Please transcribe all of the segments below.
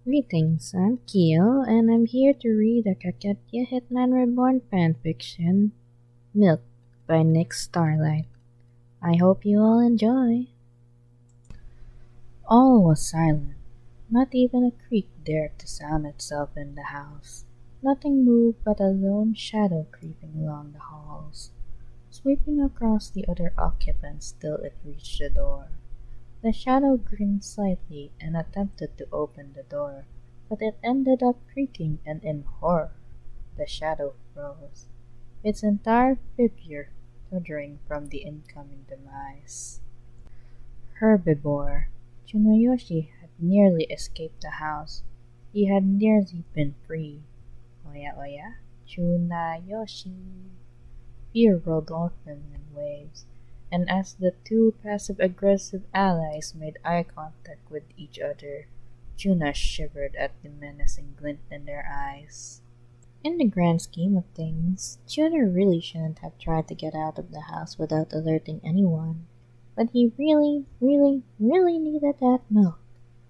Greetings, I'm Keo, and I'm here to read a Kaketya Hitman Reborn fanfiction, Milk by Nyx Starlight. I hope you all enjoy. All was silent. Not even a creak dared to sound itself in the house. Nothing moved but a lone shadow creeping along the halls, sweeping across the other occupants till it reached the door. The shadow grinned slightly and attempted to open the door, but it ended up creaking, and in horror, the shadow froze, its entire figure shuddering from the incoming demise. Herbivore. Tsunayoshi had nearly escaped the house. He had nearly been free. Oya oya, Tsunayoshi. Fear rolled off him in waves, and as the two passive-aggressive allies made eye contact with each other, Juna shivered at the menacing glint in their eyes. In the grand scheme of things, Juna really shouldn't have tried to get out of the house without alerting anyone. But he really, really, really needed that milk.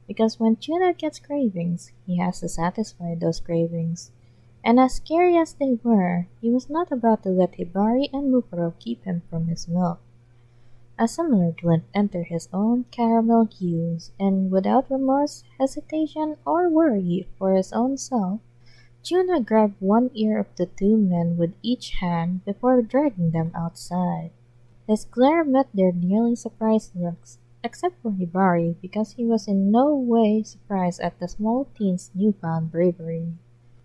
Because when Juna gets cravings, he has to satisfy those cravings. And as scary as they were, he was not about to let Hibari and Mukuro keep him from his milk. A similar glint entered his own caramel hues, and without remorse, hesitation, or worry for his own self, Juna grabbed one ear of the two men with each hand before dragging them outside. His glare met their nearly surprised looks, except for Hibari, because he was in no way surprised at the small teen's newfound bravery.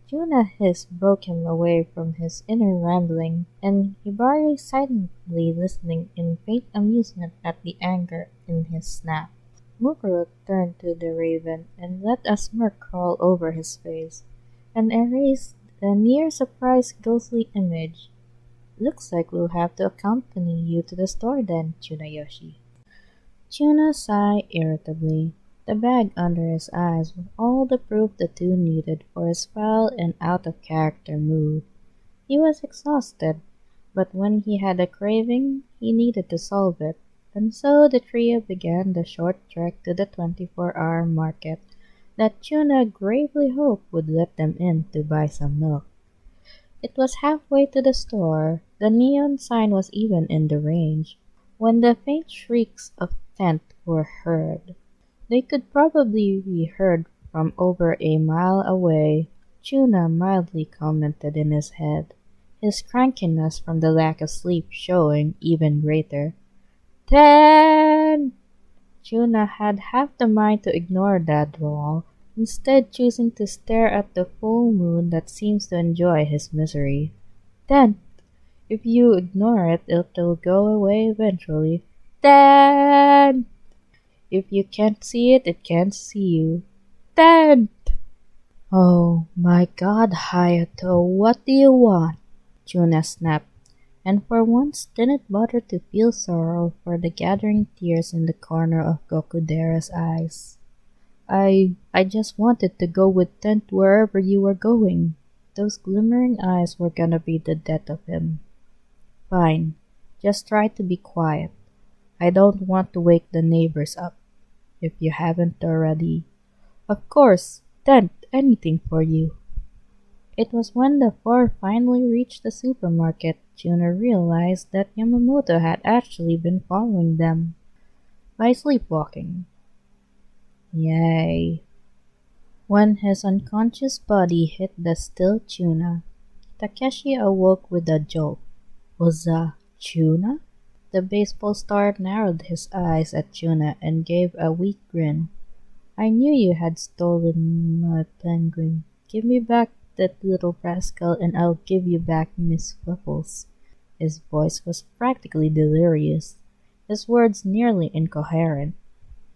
Juna's hiss broke him away from his inner rambling, and Hibari silently listening in faint amusement at the anger in his snap. Mukuro turned to the raven and let a smirk crawl over his face, and erased the near-surprised ghostly image. "Looks like we'll have to accompany you to the store then, Tsunayoshi." Tuna sighed irritably. The bag under his eyes was all the proof the two needed for his foul and out-of-character mood. He was exhausted, but when he had a craving, he needed to solve it, and so the trio began the short trek to the 24-hour market that Tuna gravely hoped would let them in to buy some milk. It was halfway to the store, the neon sign was even in the range, when the faint shrieks of Tent were heard. They could probably be heard from over a mile away, Tuna mildly commented in his head, his crankiness from the lack of sleep showing even greater. "Ten!" Tuna had half the mind to ignore that drawl, instead choosing to stare at the full moon that seems to enjoy his misery. "Ten! If you ignore it, it'll go away eventually. Ten! If you can't see it, it can't see you. Ten!" "Oh my God, Hayato, what do you want?" Tuna snapped, and for once didn't bother to feel sorrow for the gathering tears in the corner of Gokudera's eyes. I just wanted to go with Tent wherever you were going." Those glimmering eyes were gonna be the death of him. "Fine, just try to be quiet. I don't want to wake the neighbors up, if you haven't already." "Of course, Tent, anything for you." It was when the four finally reached the supermarket Tuna realized that Yamamoto had actually been following them by sleepwalking. Yay. When his unconscious body hit the still Tuna, Takeshi awoke with a jolt. Was that Tuna? The baseball star narrowed his eyes at Tuna and gave a weak grin. "I knew you had stolen my penguin. Give me back that little rascal and I'll give you back Miss Fluffles." His voice was practically delirious, his words nearly incoherent.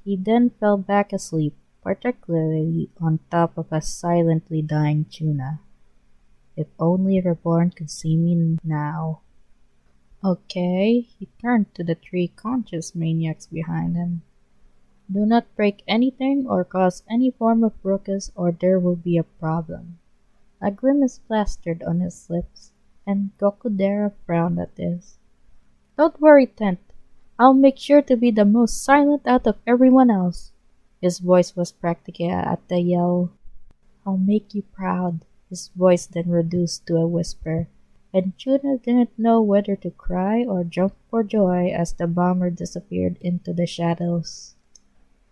He then fell back asleep, particularly on top of a silently dying Tuna. If only Reborn could see me now. "Okay," he turned to the three conscious maniacs behind him. "Do not break anything or cause any form of ruckus or there will be a problem." A grimace plastered on his lips, and Gokudera frowned at this. "Don't worry, Tent. I'll make sure to be the most silent out of everyone else." His voice was practically at the yell. I'll make you proud, his voice then reduced to a whisper, and Chuna didn't know whether to cry or jump for joy as the bomber disappeared into the shadows.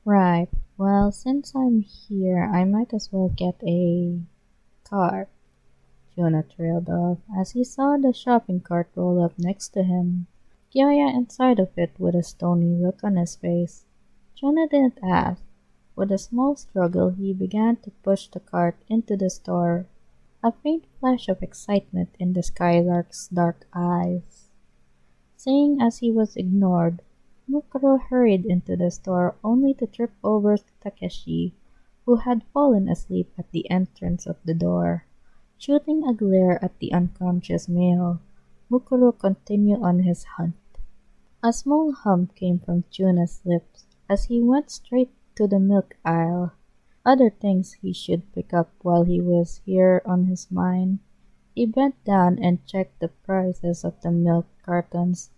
Right, well, since I'm here, I might as well get a car. Chuna trailed off as he saw the shopping cart roll up next to him. Kyoya inside of it with a stony look on his face. Chuna didn't ask. With a small struggle, he began to push the cart into the store, a faint flash of excitement in the Skylark's dark eyes. Seeing as he was ignored, Mukuro hurried into the store only to trip over Takeshi, who had fallen asleep at the entrance of the door. Shooting a glare at the unconscious male, Mukuro continued on his hunt. A small hum came from Chuna's lips as he went straight to the milk aisle. Other things he should pick up while he was here on his mind. He bent down and checked the prices of the milk cartons,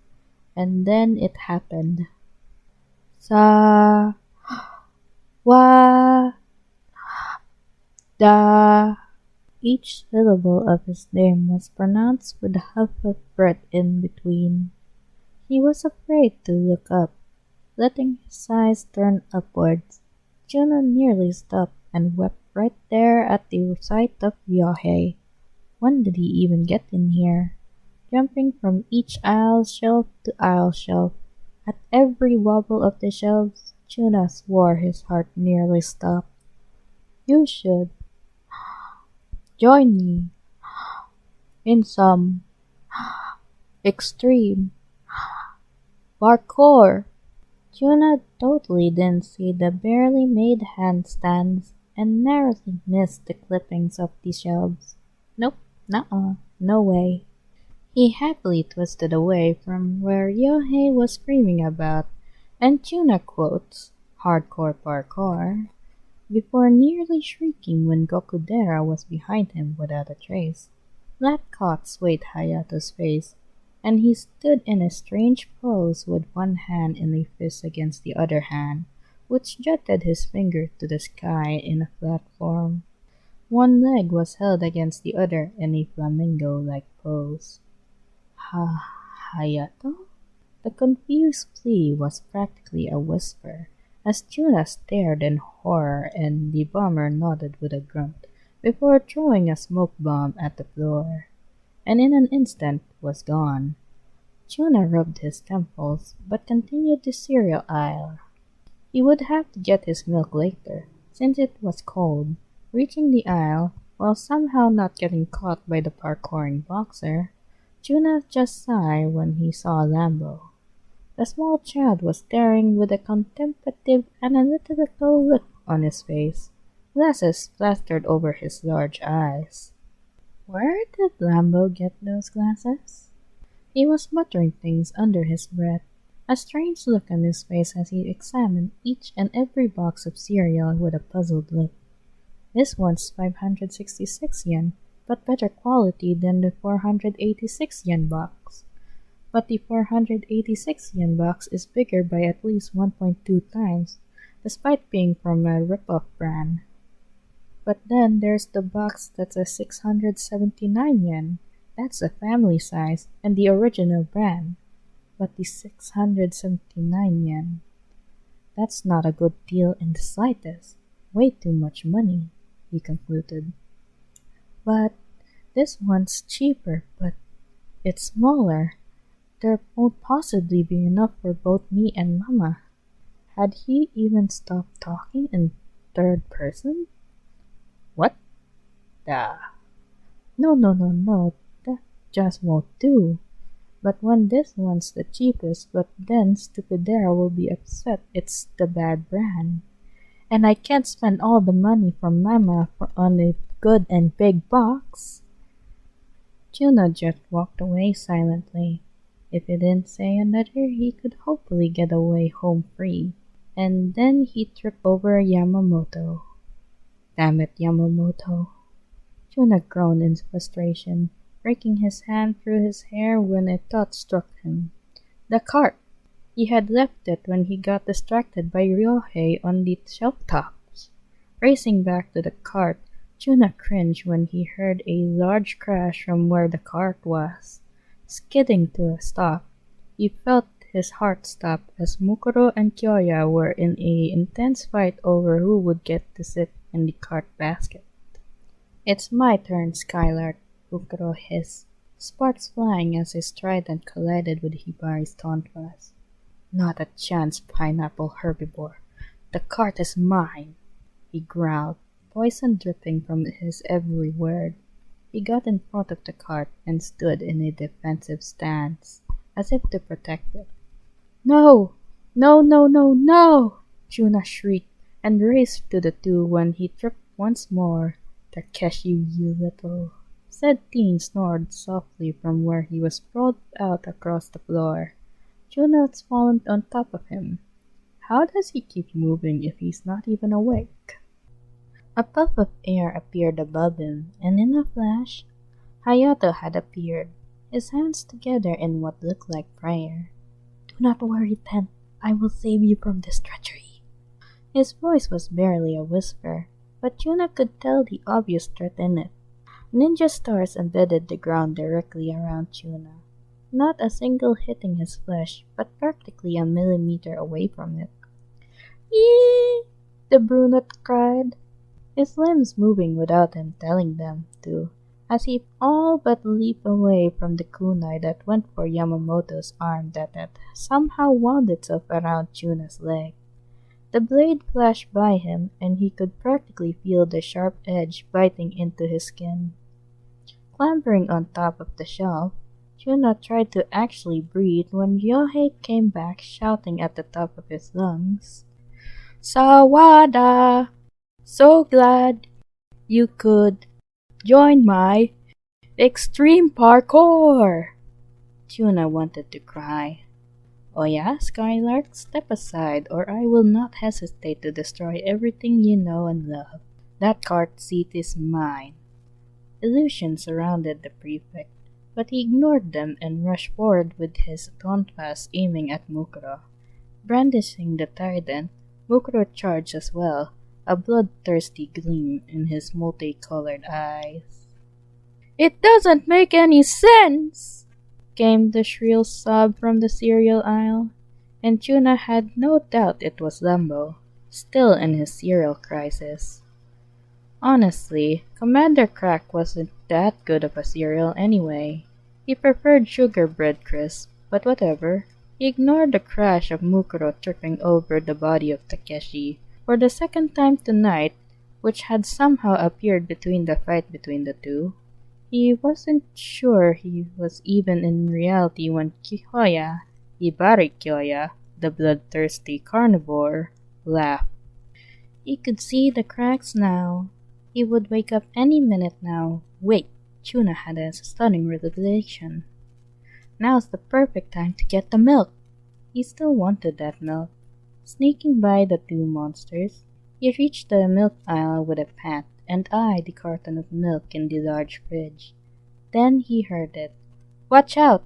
and then it happened. Sa wa da. Each syllable of his name was pronounced with a huff of breath in between. He was afraid to look up, letting his eyes turn upwards. Chuna nearly stopped and wept right there at the sight of Ryohei. When did he even get in here? Jumping from each aisle shelf to aisle shelf. At every wobble of the shelves, Chuna swore his heart nearly stopped. You should join me in some extreme parkour. Chuna totally didn't see the barely made handstands and narrowly missed the clippings of the shelves. Nope, nuh-uh, no way. He happily twisted away from where Yohei was screaming about, and Chuna quotes, hardcore parkour, before nearly shrieking when Gokudera was behind him without a trace. Black caught swayed Hayato's face, and he stood in a strange pose with one hand in a fist against the other hand, which jutted his finger to the sky in a flat form. One leg was held against the other in a flamingo-like pose. Hayato? The confused plea was practically a whisper, as Chuna stared in horror and the bomber nodded with a grunt, before throwing a smoke bomb at the floor, and in an instant was gone. Chuna rubbed his temples, but continued the cereal aisle. He would have to get his milk later, since it was cold. Reaching the aisle, while somehow not getting caught by the parkouring boxer, Chuna just sighed when he saw Lambo. The small child was staring with a contemplative, analytical look on his face, glasses plastered over his large eyes. Where did Lambo get those glasses? He was muttering things under his breath, a strange look on his face as he examined each and every box of cereal with a puzzled look. This one's 566 yen, but better quality than the 486 yen box. But the 486 yen box is bigger by at least 1.2 times, despite being from a rip-off brand. But then there's the box that's a 679 yen. That's a family size and the original brand. But the 679 yen. That's not a good deal in the slightest. Way too much money, he concluded. But this one's cheaper, but it's smaller. There won't possibly be enough for both me and Mama. Had he even stopped talking in third person? What the? No, that just won't do. But when this one's the cheapest, but then Stupidera will be upset it's the bad brand. And I can't spend all the money from Mama on a good and big box. Chuna just walked away silently. If he didn't say another, he could hopefully get away home free. And then he tripped over Yamamoto. Damn it, Yamamoto. Chuna groaned in frustration, raking his hand through his hair when a thought struck him. The cart! He had left it when he got distracted by Ryohei on the shelf tops. Racing back to the cart, Tuna cringed when he heard a large crash from where the cart was. Skidding to a stop, he felt his heart stop as Mukuro and Kyoya were in an intense fight over who would get to sit in the cart basket. "It's my turn, Skylark," Mukuro hissed, sparks flying as his trident collided with Hibari's tonfas. "Not a chance, pineapple herbivore. The cart is mine," he growled, poison dripping from his every word. He got in front of the cart and stood in a defensive stance, as if to protect it. "No! No, no, no, no!" Chuna shrieked, and raced to the two when he tripped once more. "Takeshi, you little—" said Teen snored softly from where he was sprawled out across the floor. Chuna had fallen on top of him. How does he keep moving if he's not even awake? A puff of air appeared above him, and in a flash, Hayato had appeared, his hands together in what looked like prayer. "Do not worry, Ten. I will save you from this treachery." His voice was barely a whisper, but Chuna could tell the obvious threat in it. Ninja stars embedded the ground directly around Chuna, not a single hitting his flesh, but practically a millimeter away from it. "Eee!" the brunette cried, his limbs moving without him telling them to, as he all but leaped away from the kunai that went for Yamamoto's arm that had somehow wound itself around Chuna's leg. The blade flashed by him, and he could practically feel the sharp edge biting into his skin. Clambering on top of the shelf, Chuna tried to actually breathe when Ryohei came back shouting at the top of his lungs, "Sawada! So glad you could join my extreme parkour!" Chuna wanted to cry. "Oh yeah, Skylark, step aside or I will not hesitate to destroy everything you know and love. That cart seat is mine." Illusion surrounded the prefect, but he ignored them and rushed forward with his tonfas aiming at Mukuro. Brandishing the trident, Mukuro charged as well, a bloodthirsty gleam in his multicolored eyes. "It doesn't make any sense!" came the shrill sob from the cereal aisle, and Chuna had no doubt it was Lambo, still in his cereal crisis. Honestly, Commander Crack wasn't that good of a cereal anyway. He preferred sugar bread crisp, but whatever. He ignored the crash of Mukuro tripping over the body of Takeshi for the second time tonight, which had somehow appeared between the fight between the two. He wasn't sure he was even in reality when Kyoya, Hibari Kyoya, the bloodthirsty carnivore, laughed. He could see the cracks now. He would wake up any minute now. Wait, Chuna had a stunning revelation. Now's the perfect time to get the milk. He still wanted that milk. Sneaking by the two monsters, he reached the milk aisle with a pant and eyed the carton of milk in the large fridge. Then he heard it. "Watch out!"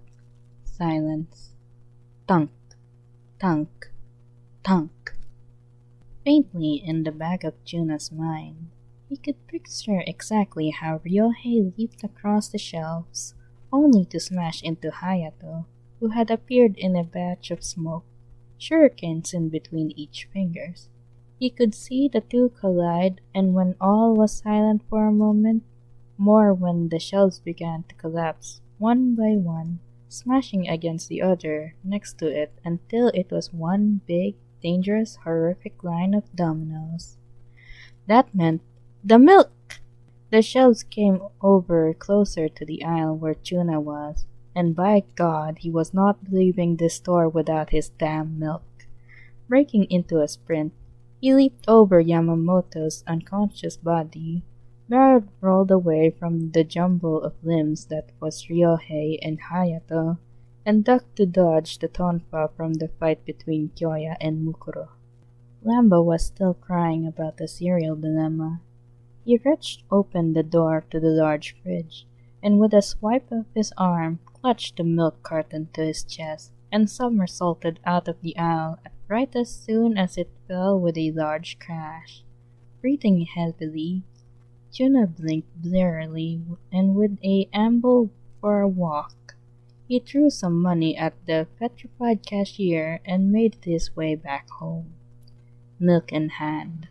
Silence. Thunk, thunk, thunk. Faintly in the back of Chuna's mind, he could picture exactly how Ryohei leaped across the shelves, only to smash into Hayato, who had appeared in a batch of smoke, shurikens in between each fingers. He could see the two collide, and when all was silent for a moment, more when the shelves began to collapse, one by one, smashing against the other next to it until it was one big, dangerous, horrific line of dominoes. That meant the milk! The shelves came over closer to the aisle where Chuna was, and by God, he was not leaving this store without his damn milk. Breaking into a sprint, he leaped over Yamamoto's unconscious body, barreled rolled away from the jumble of limbs that was Ryohei and Hayato, and ducked to dodge the tonfa from the fight between Kyoya and Mukuro. Lambo was still crying about the cereal dilemma. He wrenched open the door to the large fridge, and with a swipe of his arm, clutched the milk carton to his chest, and somersaulted out of the aisle right as soon as it fell with a large crash. Breathing heavily, Tuna blinked blearily, and with a amble for a walk, he threw some money at the petrified cashier and made his way back home, milk in hand.